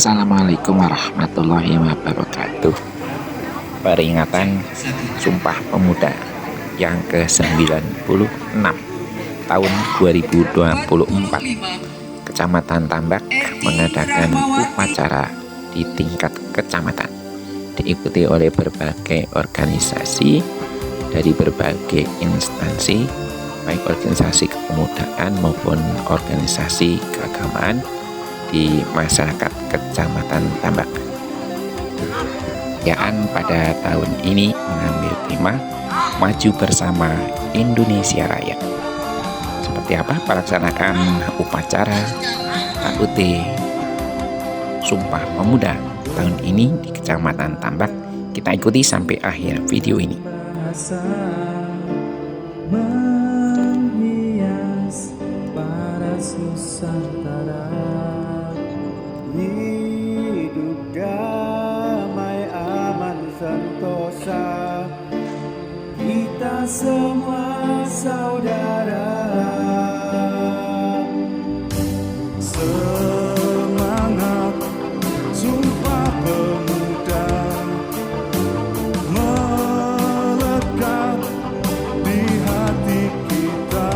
Assalamualaikum warahmatullahi wabarakatuh. Peringatan Sumpah Pemuda yang ke-96 tahun 2024. Kecamatan Tambak mengadakan upacara di tingkat kecamatan, diikuti oleh berbagai organisasi dari berbagai instansi, baik organisasi kepemudaan maupun organisasi keagamaan di masyarakat Kecamatan Tambak. Perayaan pada tahun ini mengambil tema Maju Bersama Indonesia Raya. Seperti apa pelaksanaan upacara HUT Sumpah Pemuda tahun ini di Kecamatan Tambak? Kita ikuti sampai akhir video ini. Menghias paras Nusantara, hidup damai aman sentosa, kita semua saudara. Semangat Sumpah Pemuda melekat di hati kita,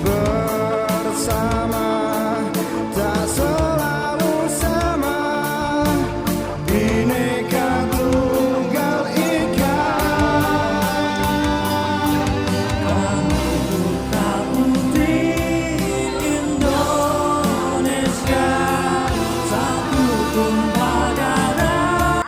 bersama tak selalu sama, Bhinneka Tunggal Ika. Kami Duta Putih Indonesia, satu tumpah darah.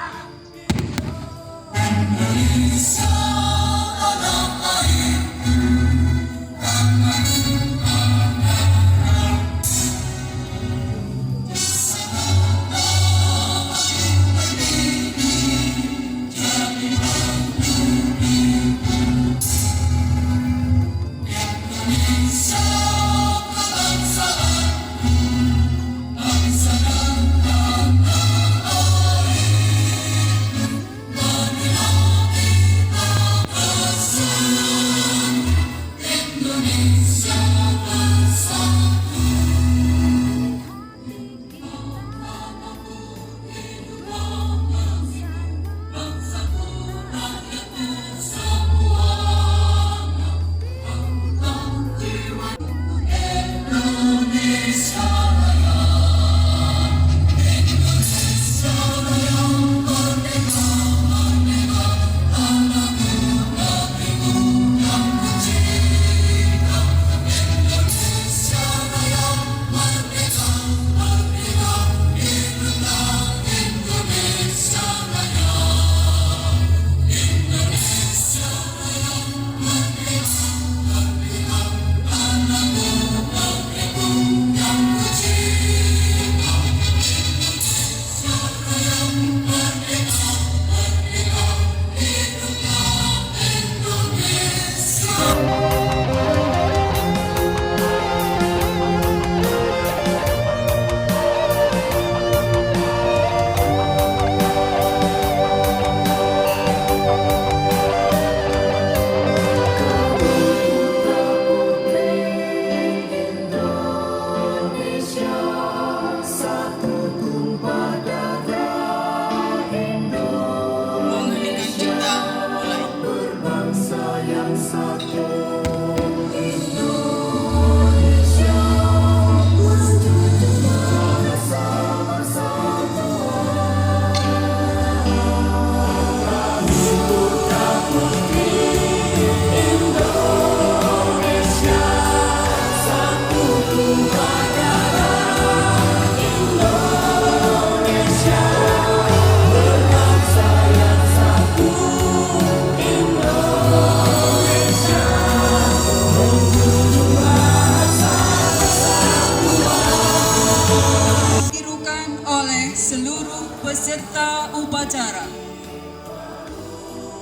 Dirukan oleh seluruh peserta upacara.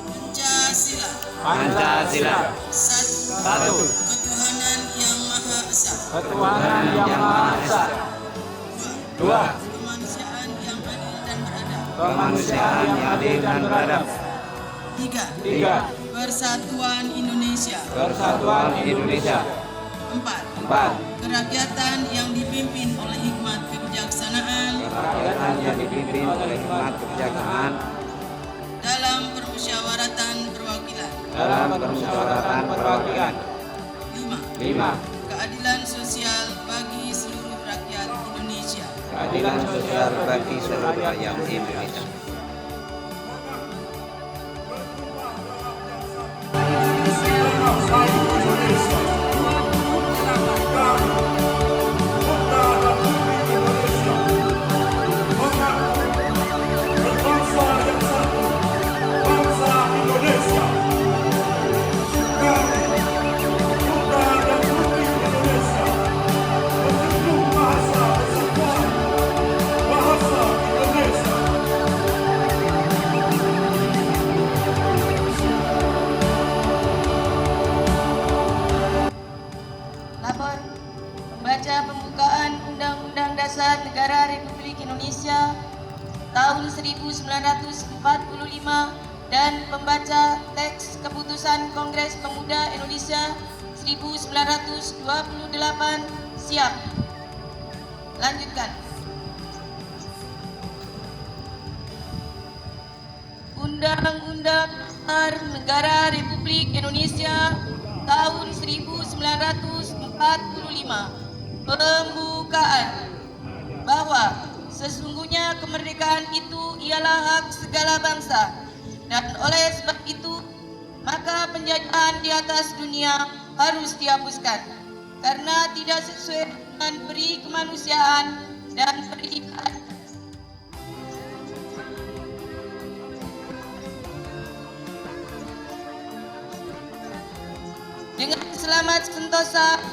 Pancasila. Pancasila. Satu. Ketuhanan Yang Maha Esa. Ketuhanan Yang Maha Esa. Dua. Kemanusiaan yang adil dan beradab. Kemanusiaan yang adil dan beradab. Tiga. Persatuan Indonesia. Persatuan Indonesia. Empat. Empat. Kerakyatan yang dipimpin oleh hikmat kebijaksanaan Kerakyatan yang dipimpin oleh hikmat kebijaksanaan dalam permusyawaratan perwakilan. dalam permusyawaratan perwakilan. 5. Keadilan sosial bagi seluruh rakyat Indonesia. Keadilan sosial bagi seluruh rakyat Indonesia. Lapor membaca pembukaan Undang-Undang Dasar Negara Republik Indonesia tahun 1945 dan membaca teks Keputusan Kongres Pemuda Indonesia 1928. Siap. Lanjutkan. Undang-Undang Dasar Negara Republik Indonesia tahun 1945. Pembukaan. Bahwa sesungguhnya kemerdekaan itu ialah hak segala bangsa, dan oleh sebab itu maka penjajahan di atas dunia harus dihapuskan karena tidak sesuai dengan peri kemanusiaan dan peri dengan selamat sentosa.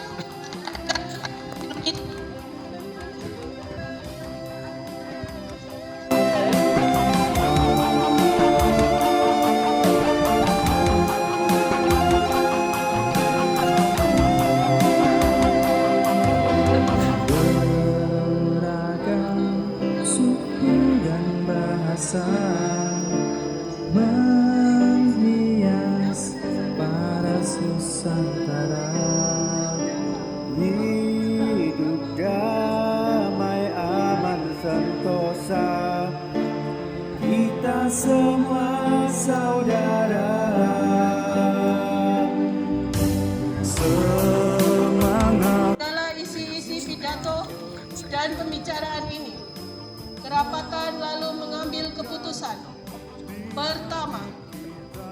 Beragam suku dan bahasa menghias paras Nusantara. Hidup damai aman sentosa, kita semua saudara. Semangat Segala isi-isi pidato dan pembicaraan ini, kerapatan lalu mengambil keputusan. Pertama,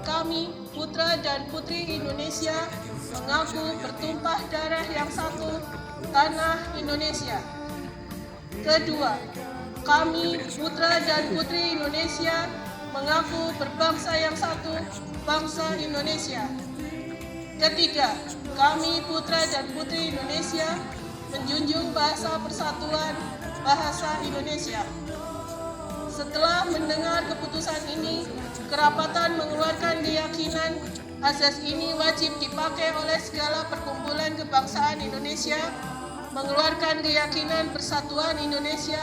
kami putra dan putri Indonesia mengaku bertumpah darah yang satu, tanah Indonesia. Kedua, kami putra dan putri Indonesia mengaku berbangsa yang satu, bangsa Indonesia. Ketiga, kami putra dan putri Indonesia menjunjung bahasa persatuan, bahasa Indonesia. Setelah mendengar keputusan ini, kerapatan mengeluarkan keyakinan azas ini wajib dipakai oleh segala perkumpulan kebangsaan Indonesia, mengeluarkan keyakinan persatuan Indonesia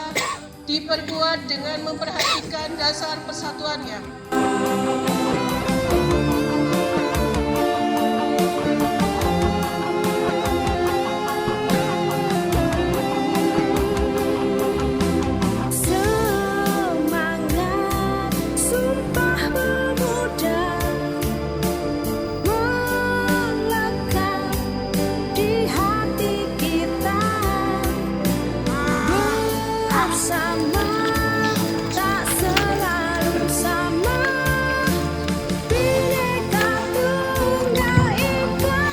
diperkuat dengan memperhatikan dasar persatuannya. Semangat Sumpah Pemuda melekat di hati kita, bersama tak selalu sama, Bhinneka Tunggal Ika.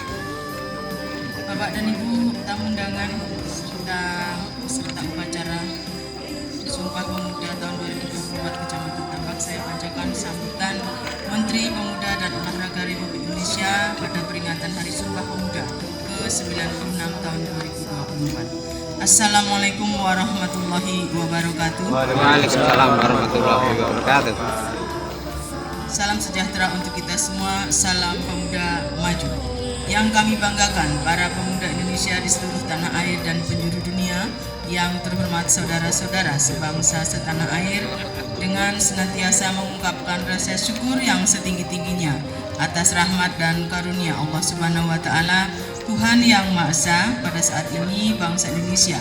Bapak dan Ibu tamu undangan serta peserta upacara Sumpah Pemuda tahun 2024 Kecamatan Tambak, saya bacakan sambutan Menteri Pemuda dan Olahraga Republik Indonesia pada peringatan Hari Sumpah Pemuda ke-96 tahun 2024. Assalamualaikum warahmatullahi wabarakatuh. Waalaikumsalam warahmatullahi wabarakatuh. Salam sejahtera untuk kita semua, salam pemuda maju. Yang kami banggakan, para pemuda Indonesia di seluruh tanah air dan penjuru dunia, yang terhormat saudara-saudara sebangsa setanah air, dengan senantiasa mengungkapkan rasa syukur yang setinggi-tingginya atas rahmat dan karunia Allah Subhanahu wa Ta'ala, Tuhan Yang Maha Esa. Pada saat ini bangsa Indonesia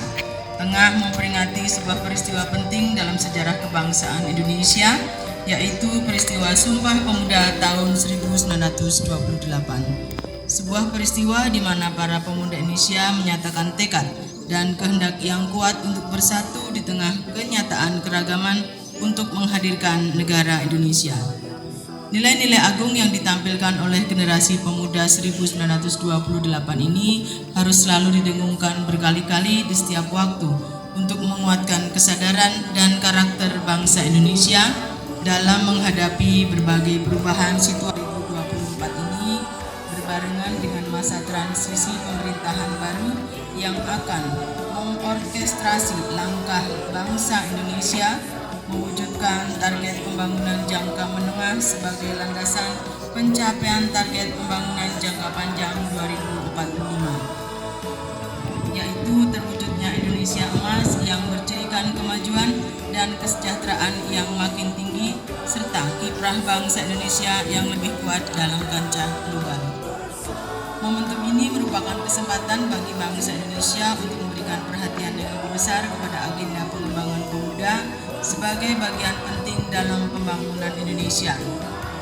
tengah memperingati sebuah peristiwa penting dalam sejarah kebangsaan Indonesia, yaitu peristiwa Sumpah Pemuda tahun 1928. Sebuah peristiwa di mana para pemuda Indonesia menyatakan tekad dan kehendak yang kuat untuk bersatu di tengah kenyataan keragaman untuk menghadirkan negara Indonesia. Nilai-nilai agung yang ditampilkan oleh generasi pemuda 1928 ini harus selalu didengungkan berkali-kali di setiap waktu untuk menguatkan kesadaran dan karakter bangsa Indonesia dalam menghadapi berbagai perubahan situasi 2024 ini, berbarengan dengan masa transisi pemerintahan baru yang akan mengorkestrasi langkah bangsa Indonesia mewujudkan target pembangunan jangka menengah sebagai landasan pencapaian target pembangunan jangka panjang 2045, yaitu terwujudnya Indonesia emas yang bercirikan kemajuan dan kesejahteraan yang makin tinggi serta kiprah bangsa Indonesia yang lebih kuat dalam kancah global. Momentum ini merupakan kesempatan bagi bangsa Indonesia untuk memberikan perhatian yang lebih besar kepada agenda pengembangan pemuda sebagai bagian penting dalam pembangunan Indonesia,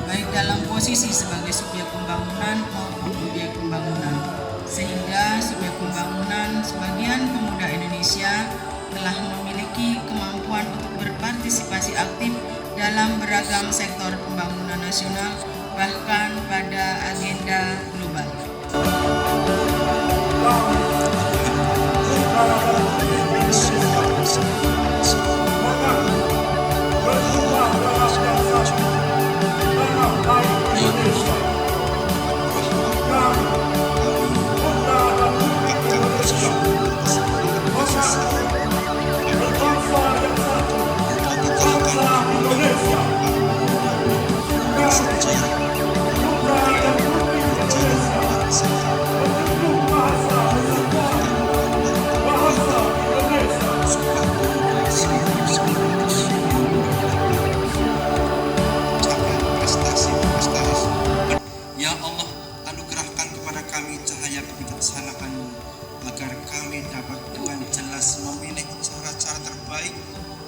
baik dalam posisi sebagai subjek pembangunan maupun objek pembangunan, sehingga subjek pembangunan sebagian pemuda Indonesia telah memiliki kemampuan untuk berpartisipasi aktif dalam beragam sektor pembangunan nasional, bahkan pada agenda global. Ya Allah, anugerahkan kepada kami cahaya kebijaksanaan-Mu agar kami dapat dengan jelas memilih cara-cara terbaik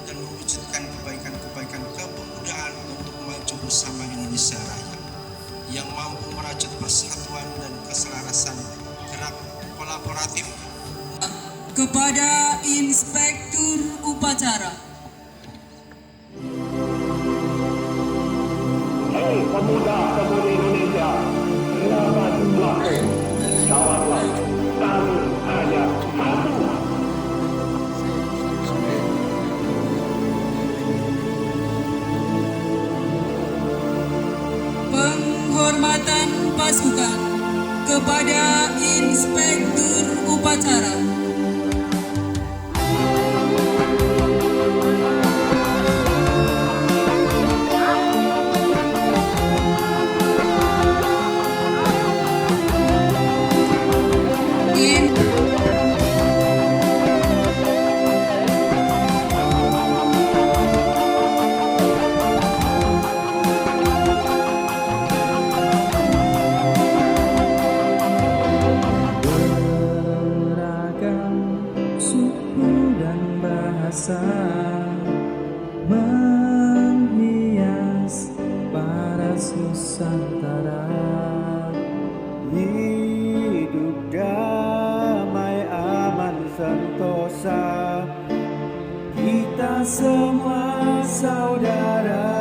dan mewujudkan kebaikan-kebaikan kepemudaan untuk maju bersama Indonesia Raya yang mampu merajut persatuan dan keselarasan gerak kolaboratif. Kepada Inspektur Upacara. Hei pemuda-pemudi Indonesia, selamat berlaku. Jawablah, kami hanya satu. Penghormatan pasukan kepada Inspektur Upacara. Beragam suku dan bahasa menghias paras Nusantara. Hidup damai aman sentosa, kita semua saudara.